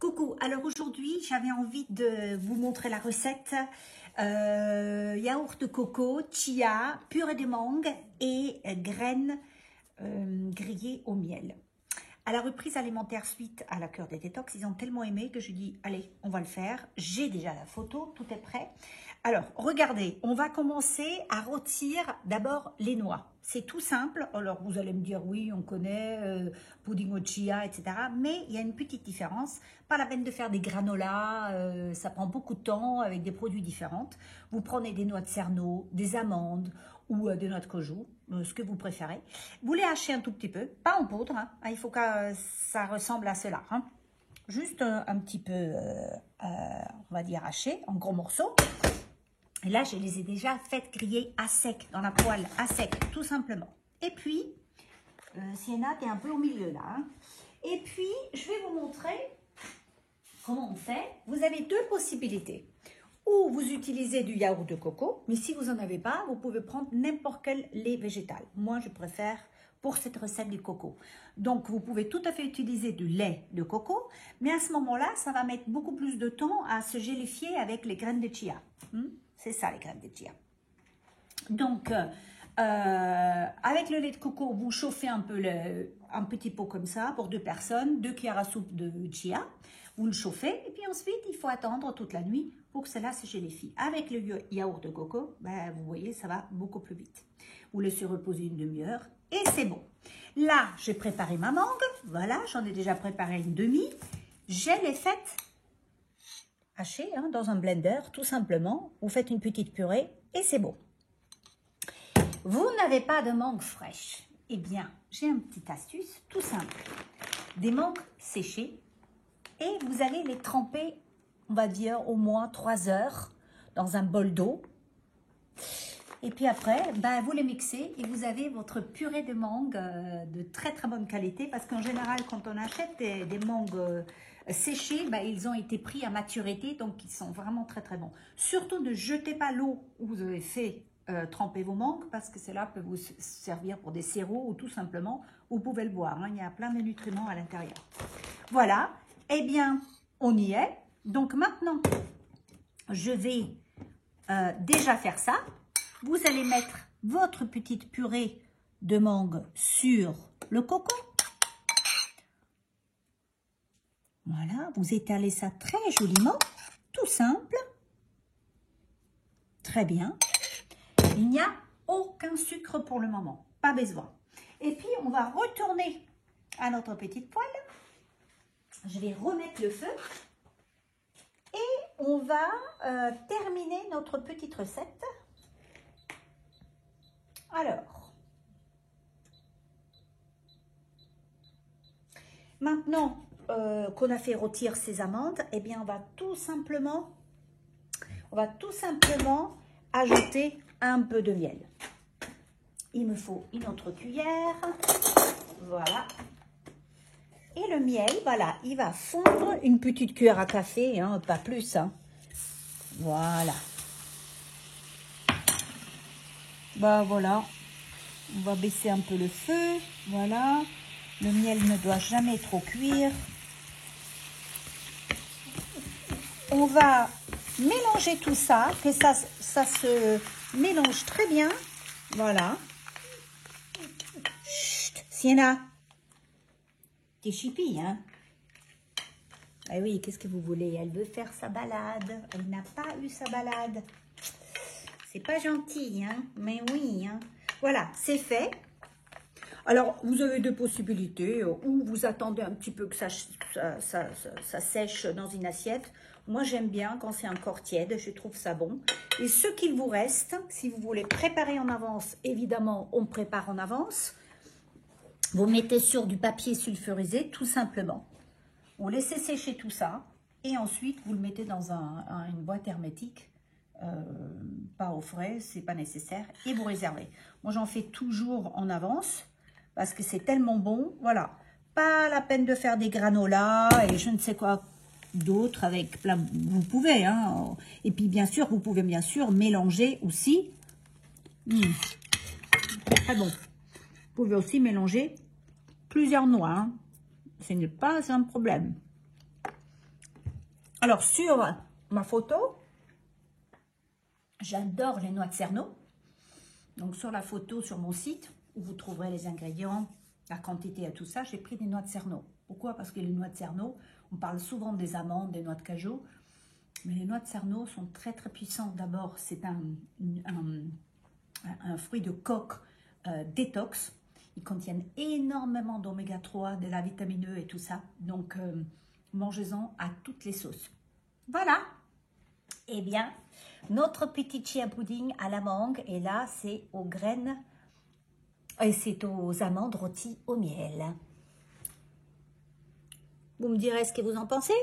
Coucou, alors aujourd'hui j'avais envie de vous montrer la recette yaourt de coco, chia, purée de mangue et graines grillées au miel. À la reprise alimentaire suite à la cure des détox, ils ont tellement aimé que je dis allez, on va le faire. J'ai déjà la photo, tout est prêt. Alors, regardez, on va commencer à rôtir d'abord les noix. C'est tout simple. Alors, vous allez me dire, oui, on connaît pudding au chia, etc. Mais il y a une petite différence. Pas la peine de faire des granolas. Ça prend beaucoup de temps avec des produits différents. Vous prenez des noix de cerneau, des amandes ou des noix de cajou, ce que vous préférez. Vous les hachez un tout petit peu, pas en poudre. Hein. Il faut que ça ressemble à cela. Hein. Juste un petit peu, on va dire, haché en gros morceaux. Et là, je les ai déjà faites griller à sec, dans la poêle, à sec, tout simplement. Et puis, Sienna, tu es un peu au milieu là. Hein. Et puis, je vais vous montrer comment on fait. Vous avez deux possibilités. Ou vous utilisez du yaourt de coco, mais si vous n'en avez pas, vous pouvez prendre n'importe quel lait végétal. Moi, je préfère pour cette recette du coco. Donc, vous pouvez tout à fait utiliser du lait de coco, mais à ce moment-là, ça va mettre beaucoup plus de temps à se gélifier avec les graines de chia. C'est ça, les graines de chia. Donc, avec le lait de coco, vous chauffez un peu un petit pot comme ça pour 2 personnes, 2 cuillères à soupe de chia. Vous le chauffez et puis ensuite, il faut attendre toute la nuit pour que cela se gélifie. Avec le yaourt de coco, ben, vous voyez, ça va beaucoup plus vite. Vous laissez reposer une demi-heure et c'est bon. Là, j'ai préparé ma mangue. Voilà, j'en ai déjà préparé une demi. Je l'ai faite hachée hein, dans un blender, tout simplement. Vous faites une petite purée et c'est bon. Vous n'avez pas de mangue fraîche. Eh bien, j'ai une petite astuce, tout simple. Des mangues séchées. Et vous allez les tremper, on va dire, au moins 3 heures dans un bol d'eau. Et puis après, ben, vous les mixez et vous avez votre purée de mangue de très très bonne qualité. Parce qu'en général, quand on achète des mangues séchées, ben, ils ont été pris à maturité. Donc, ils sont vraiment très très bons. Surtout ne jetez pas l'eau où vous avez fait tremper vos mangues. Parce que cela peut vous servir pour des sirops ou tout simplement, vous pouvez le boire. Hein, il y a plein de nutriments à l'intérieur. Voilà. Eh bien, on y est. Donc maintenant, je vais déjà faire ça. Vous allez mettre votre petite purée de mangue sur le coco. Voilà, vous étalez ça très joliment, tout simple. Très bien. Il n'y a aucun sucre pour le moment, pas besoin. Et puis, on va retourner à notre petite poêle. Je vais remettre le feu et on va terminer notre petite recette. Alors, maintenant qu'on a fait rôtir ces amandes, eh bien on va tout simplement ajouter un peu de miel. Il me faut une autre cuillère, voilà. Et le miel, voilà, il va fondre une petite cuillère à café, hein, pas plus. Hein. Voilà. Bah voilà, on va baisser un peu le feu, voilà. Le miel ne doit jamais trop cuire. On va mélanger tout ça, que ça se mélange très bien. Voilà. Chut, Sienna. T'es chipie, hein? Ah oui, qu'est-ce que vous voulez? Elle veut faire sa balade. Elle n'a pas eu sa balade. C'est pas gentil, hein? Mais oui, hein? Voilà, c'est fait. Alors, vous avez deux possibilités. Ou vous attendez un petit peu que ça sèche dans une assiette. Moi, j'aime bien quand c'est encore tiède. Je trouve ça bon. Et ce qu'il vous reste, si vous voulez préparer en avance, évidemment, on prépare en avance. Vous mettez sur du papier sulfurisé, tout simplement. Vous laissez sécher tout ça. Et ensuite, vous le mettez dans une boîte hermétique. Pas au frais, c'est pas nécessaire. Et vous réservez. Moi, j'en fais toujours en avance. Parce que c'est tellement bon. Voilà. Pas la peine de faire des granolas et je ne sais quoi d'autre avec plein. Vous pouvez, hein. Et puis, bien sûr, vous pouvez bien sûr mélanger aussi. Très bon. Vous pouvez aussi mélanger plusieurs noix. Hein. Ce n'est pas un problème. Alors, sur ma photo, j'adore les noix de Cerneau. Donc, sur la photo, sur mon site, où vous trouverez les ingrédients, la quantité et tout ça, j'ai pris des noix de Cerneau. Pourquoi? Parce que les noix de Cerneau, on parle souvent des amandes, des noix de cajou, mais les noix de Cerneau sont très très puissantes. D'abord, c'est un fruit de coque détox. Ils contiennent énormément d'oméga 3, de la vitamine E et tout ça. Donc, mangez-en à toutes les sauces. Voilà. Eh bien, notre petit chia pudding à la mangue. Et là, c'est aux graines et c'est aux amandes rôties au miel. Vous me direz ce que vous en pensez?